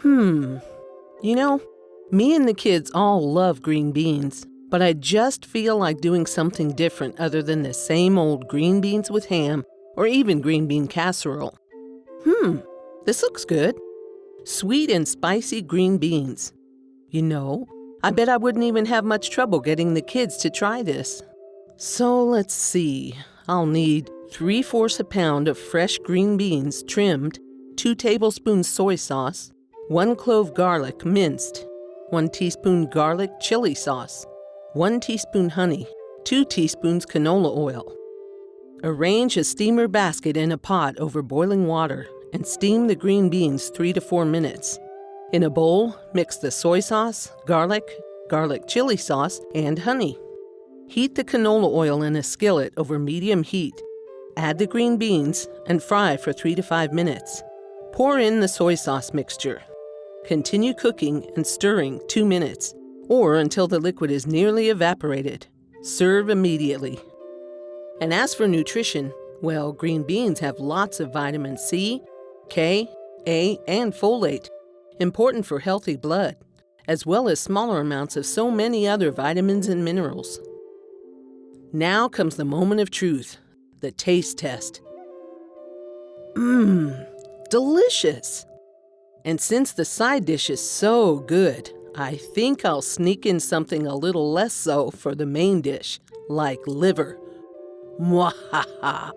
You know, me and the kids all love green beans, but I just feel like doing something different other than the same old green beans with ham or even green bean casserole. This looks good. Sweet and spicy green beans. I bet I wouldn't even have much trouble getting the kids to try this. So let's see. I'll need 3/4 a pound of fresh green beans trimmed, 2 tablespoons soy sauce, 1 clove garlic minced, 1 teaspoon garlic chili sauce, 1 teaspoon honey, 2 teaspoons canola oil. Arrange a steamer basket in a pot over boiling water and steam the green beans 3 to 4 minutes. In a bowl, mix the soy sauce, garlic chili sauce, and honey. Heat the canola oil in a skillet over medium heat. Add the green beans and fry for 3 to 5 minutes. Pour in the soy sauce mixture. Continue cooking and stirring 2 minutes, or until the liquid is nearly evaporated. Serve immediately. And as for nutrition, well, green beans have lots of vitamin C, K, A, and folate, important for healthy blood, as well as smaller amounts of so many other vitamins and minerals. Now comes the moment of truth, the taste test. Delicious! And since the side dish is so good, I think I'll sneak in something a little less so for the main dish, like liver. Mwahaha!